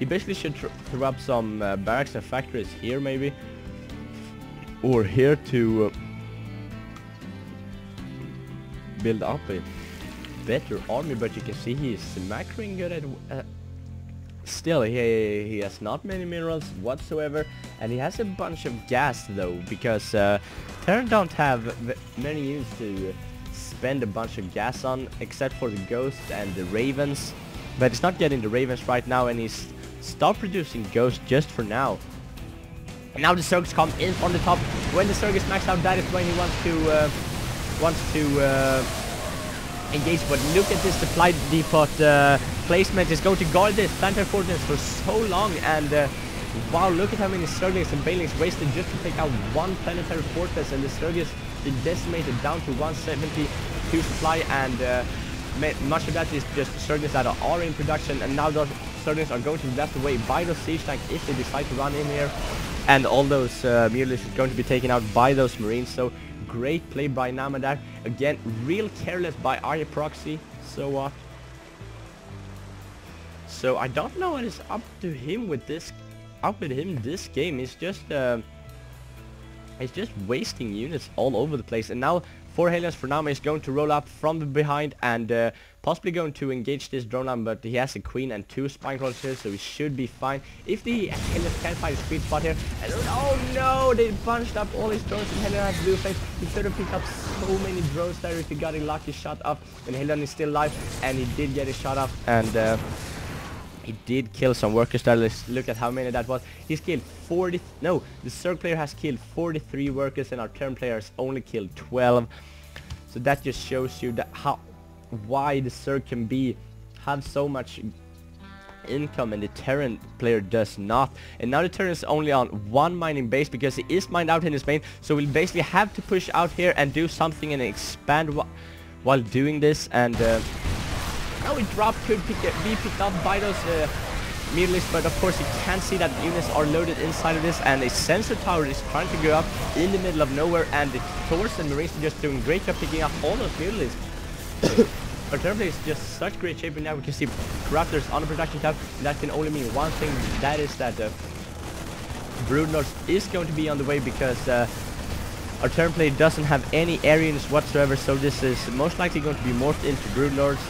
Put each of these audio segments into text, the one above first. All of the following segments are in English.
He basically should throw up some barracks and factories here maybe. Or here to build up a better army, but you can see he's macroing good at... still, he has not many minerals whatsoever, and he has a bunch of gas though, because Terran don't have many units to spend a bunch of gas on, except for the Ghosts and the Ravens. But he's not getting the Ravens right now, and he's stopped producing Ghosts just for now. And now the Zergs come in from the top. When the Zerg is maxed out, that is when he wants to engage. But look at this supply depot placement. Is going to guard this planetary fortress for so long, and wow, look at how many Zerglings and Banelings wasted just to take out one planetary fortress, and the Zerg is decimated down to 172 supply, and much of that is just Zerglings that are in production, and now those Zerglings are going to be left away by those siege tanks if they decide to run in here, and all those mutilations are going to be taken out by those Marines. So great play by Naama there. Again, real careless by IProxySoWhat. So I don't know what is up to him with this. This game. He's just wasting units all over the place. And now 4 Hellions for Naama is going to roll up from the behind and possibly going to engage this drone line, but he has a queen and 2 spine crawlers here, so he should be fine. If the Hellions can find a sweet spot here, and oh no, they bunched up all his drones, and Hellion has blue flames. He should have picked up so many drones there if he got a lucky shot up, and Hellion is still alive, and he did get a shot up, and he did kill some workers there. Let's look at how many that was. He's killed 40... No, the Zerg player has killed 43 workers, and our Terran player has only killed 12. So that just shows you that why the Zerg can have so much income and the Terran player does not. And now the Terran is only on 1 mining base because he is mined out in his main. So we'll basically have to push out here and do something and expand while doing this. And now a drop could be picked up by those mutilations, but of course you can see that units are loaded inside of this, and a sensor tower is trying to go up in the middle of nowhere, and the Thors and Marines are just doing a great job picking up all those mutilations. Our Terran is just such great shape, and now we can see Corruptors on the production tab. That can only mean one thing, that is that Broodlords is going to be on the way, because our Terran player doesn't have any area units whatsoever, so this is most likely going to be morphed into Broodlords.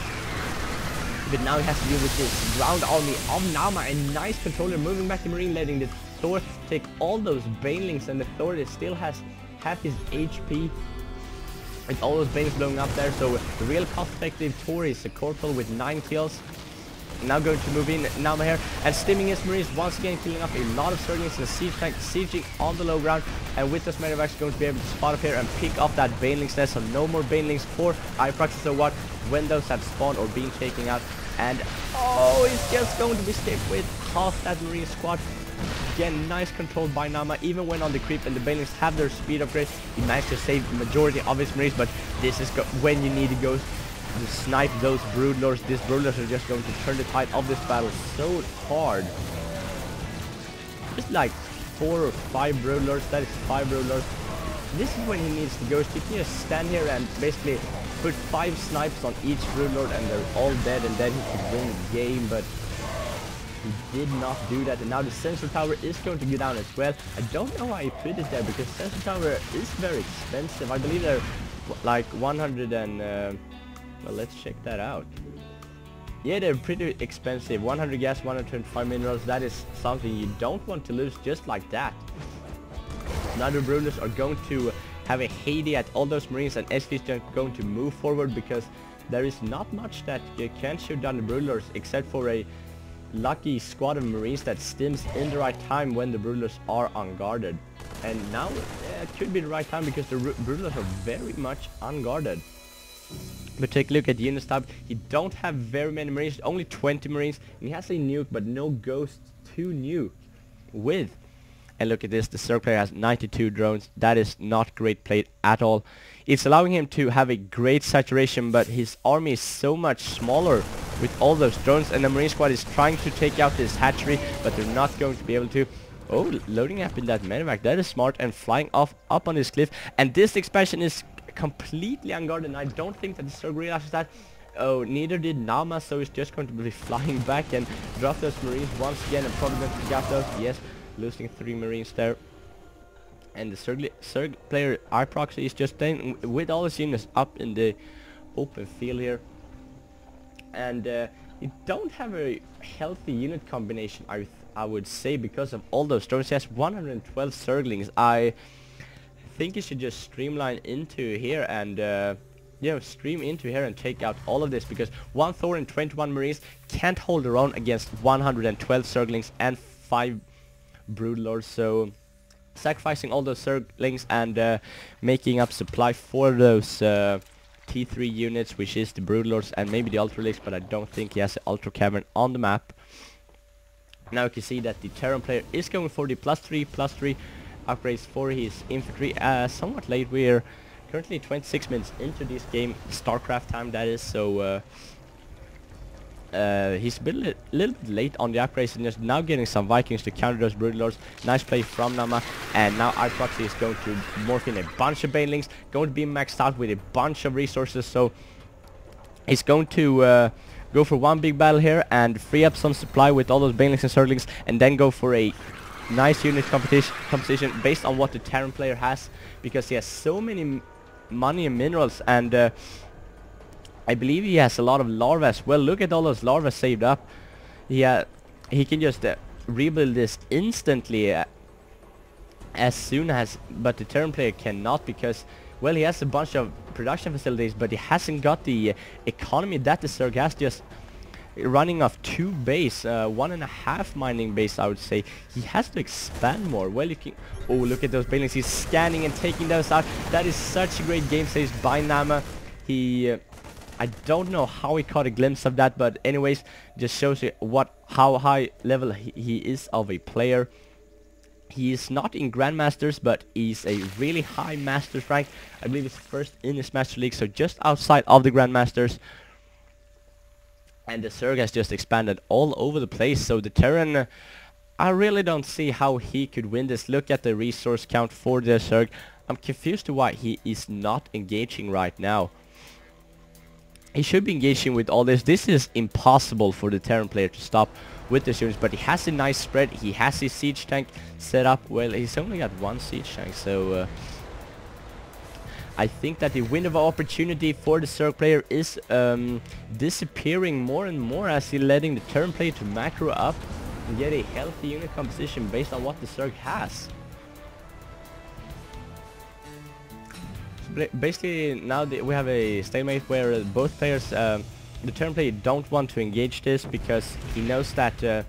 But now he has to deal with this ground army of Naama, a nice controller moving back the Marine, letting the Thor take all those Banelings, and the Thor that still has half his HP with all those Banelings blowing up there. So the real cost-effective Thor is a Corporal with 9 kills. Now going to move in Naama here and stimming his Marines once again, killing up a lot of Zerglings and siege tank sieging on the low ground, and with those medevacs going to be able to spot up here and pick up that Banelings nest. So no more Banelings for IProxySoWhat when those have spawned or been taken out. And oh, he's just going to be stick with half that Marine squad. Again, nice control by Naama, even when on the creep, and the Banelings have their speed upgrade. He managed to save the majority of his Marines, but this is when you need to go to snipe those Broodlords. These Broodlords are just going to turn the tide of this battle so hard. Just like 4 or 5 Broodlords, that is 5 Broodlords. This is when he needs to go. He can just stand here and basically put 5 snipes on each Broodlord, and they're all dead, and then he could win the game, but he did not do that. And now the sensor tower is going to go down as well. I don't know why he put it there, because sensor tower is very expensive. I believe they're like 100 and well, let's check that out. Yeah, they're pretty expensive. 100 gas, 125 minerals. That is something you don't want to lose just like that. Now the Broodlords are going to have a heyday at all those Marines, and SVs are going to move forward, because there is not much that you can shoot down the Broodlords except for a lucky squad of Marines that stims in the right time when the Broodlords are unguarded. And now it could be the right time, because the Broodlords are very much unguarded. But take a look at the units tab. He don't have very many Marines, only 20 Marines, and he has a nuke but no Ghosts to nuke with. And look at this, the Zerg player has 92 drones. That is not great play at all. It's allowing him to have a great saturation, but his army is so much smaller with all those drones, and the Marine squad is trying to take out this hatchery, but they're not going to be able to. Oh, loading up in that medevac, that is smart, and flying off up on this cliff. And this expansion is completely unguarded, and I don't think that the Zerg realizes that. Oh, neither did Naama, so he's just going to be flying back and drop those Marines once again and probably going to get those. Yes, losing 3 Marines there. And the Zerg player IProxy is just staying with all his units up in the open field here. And he don't have a healthy unit combination, I would say, because of all those drones. He has 112 Zerglings. I think he should just streamline into here and stream into here and take out all of this, because 1 Thor and 21 Marines can't hold their own against 112 Zerglings and 5 Broodlords. So sacrificing all those Zerglings and making up supply for those T3 units, which is the Broodlords and maybe the Ultra Relics, but I don't think he has the Ultra Cavern on the map. Now you can see that the Terran player is going for the +3 upgrades for his infantry. Somewhat late. We're currently 26 minutes into this game, StarCraft time that is, so he's a little bit late on the upgrades and just now getting some Vikings to counter those Broodlords. Nice play from Naama, and now IProxy is going to morph in a bunch of Banelings, going to be maxed out with a bunch of resources, so he's going to go for one big battle here and free up some supply with all those Banelings and Zerglings, and then go for a nice unit composition based on what the Terran player has, because he has so many money and minerals, and I believe he has a lot of larvae as well. Look at all those larvae saved up. He can just rebuild this instantly as soon as, but the Terran player cannot, because, well, he has a bunch of production facilities, but he hasn't got the economy that the Zerg has, just running off 2 base, 1.5 mining base, I would say. He has to expand more. Well, you can... Oh, look at those Banelings. He's scanning and taking those out. That is such a great game save by Naama. He... I don't know how he caught a glimpse of that, but anyways, just shows you how high level he is of a player. He is not in Grandmasters, but he's a really high Masters rank. I believe he's first in his Master League, so just outside of the Grandmasters. And the Zerg has just expanded all over the place, so the Terran, I really don't see how he could win this. Look at the resource count for the Zerg. I'm confused to why he is not engaging right now. He should be engaging with all this. This is impossible for the Terran player to stop with the units, but he has a nice spread. He has his siege tank set up. Well, he's only got 1 siege tank, so I think that the window of opportunity for the Zerg player is disappearing more and more as he's letting the Terran player to macro up and get a healthy unit composition based on what the Zerg has. Basically, now we have a stalemate where both players, the Terran player, don't want to engage this because he knows that it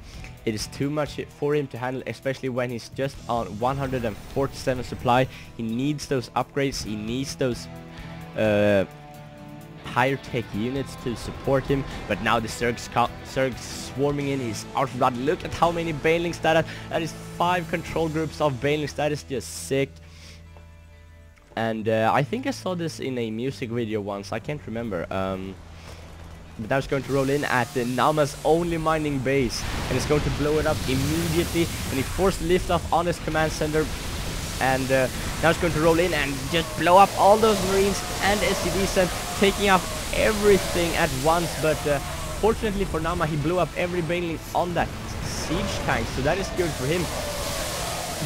is too much for him to handle, especially when he's just on 147 supply. He needs those upgrades, he needs those higher tech units to support him. But now the Zerg's swarming in, he's out of blood. Look at how many Banelings that is 5 control groups of Banelings. That is just sick. And I think I saw this in a music video once, I can't remember. But now it's going to roll in at Naama's only mining base, and it's going to blow it up immediately, and he forced lift off on his command center, and now it's going to roll in and just blow up all those Marines and SCVs and taking out everything at once. But fortunately for Naama, he blew up every Baneling on that siege tank, so that is good for him.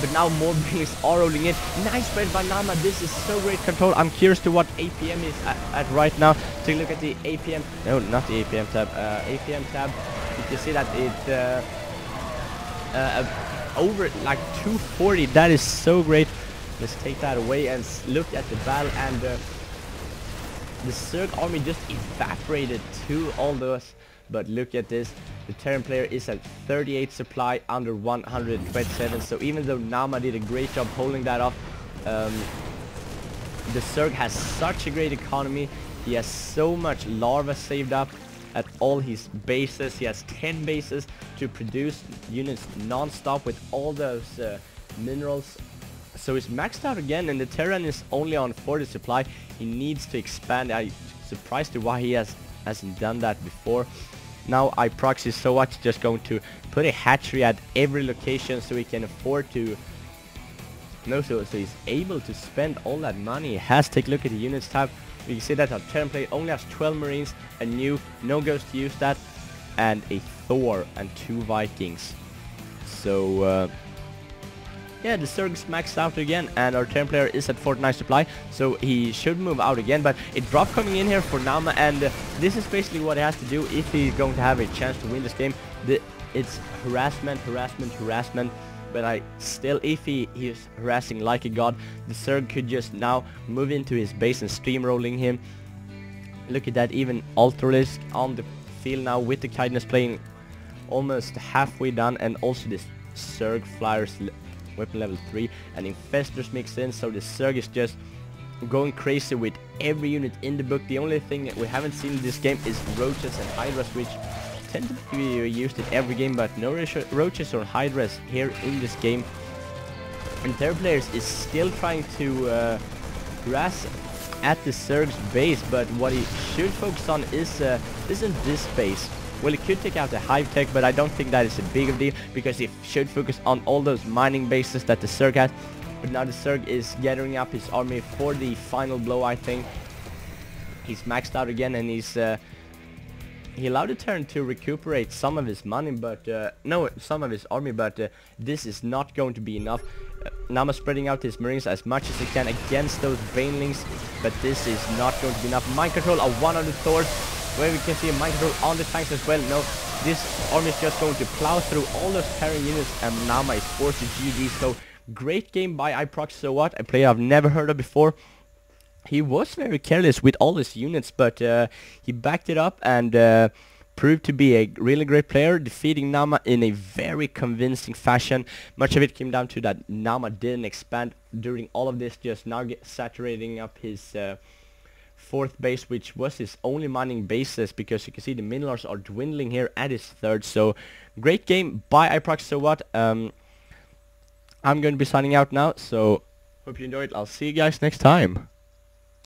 But now more Banelings are rolling in. Nice spread by Naama. This is so great control. I'm curious to what APM is at right now. Take a look at the APM. No, not the APM tab. APM tab. You can see that it over like 240. That is so great. Let's take that away and look at the battle. And the Zerg army just evaporated to all those. But look at this. The Terran player is at 38 supply under 127. So even though Naama did a great job holding that off, the Zerg has such a great economy. He has so much larva saved up at all his bases. He has 10 bases to produce units non-stop with all those minerals. So he's maxed out again, and the Terran is only on 40 supply. He needs to expand. I'm surprised to why he hasn't done that before. Now IProxySoWhat is just going to put a hatchery at every location so he can afford to... No, so he's able to spend all that money he has. Take a look at the units tab. You can see that our Terran player only has 12 Marines, a nuke, no ghost to use that, and a Thor and 2 Vikings. So yeah, the Zerg's maxed out again, and our Terran player is at 49 supply, so he should move out again. But it dropped coming in here for Naama, and this is basically what he has to do if he's going to have a chance to win this game. It's harassment, harassment, harassment. But if he is harassing like a god, the Zerg could just now move into his base and steamrolling him. Look at that, even Altar is on the field now with the Kindness playing almost halfway done, and also this Zerg Flyers weapon level 3 and Infestors mixed in, so the Zerg is just going crazy with every unit in the book. The only thing that we haven't seen in this game is Roaches and Hydras, which tend to be used in every game, but no Roaches or Hydras here in this game. And their players is still trying to harass at the Zerg's base, but what he should focus on isn't this base. Well, he could take out the Hive Tech, but I don't think that is a big of a deal, because he should focus on all those mining bases that the Zerg has. But now the Zerg is gathering up his army for the final blow, I think. He's maxed out again, and he allowed the Terran to recuperate some of his money, but some of his army, but this is not going to be enough. Naama spreading out his Marines as much as he can against those Banelings, but this is not going to be enough. Mind control of one of the Thors, where we can see a mind control on the tanks as well. No, this army is just going to plow through all those Terran units, and Naama is forced to GG. So great game by IProxySoWhat, a player I've never heard of before. He was very careless with all his units, but he backed it up and proved to be a really great player, defeating Naama in a very convincing fashion. Much of it came down to that Naama didn't expand during all of this, just now saturating up his fourth base, which was his only mining bases, because you can see the minerals are dwindling here at his third. So great game by IProxySoWhat. I'm going to be signing out now, so hope you enjoyed. I'll see you guys next time.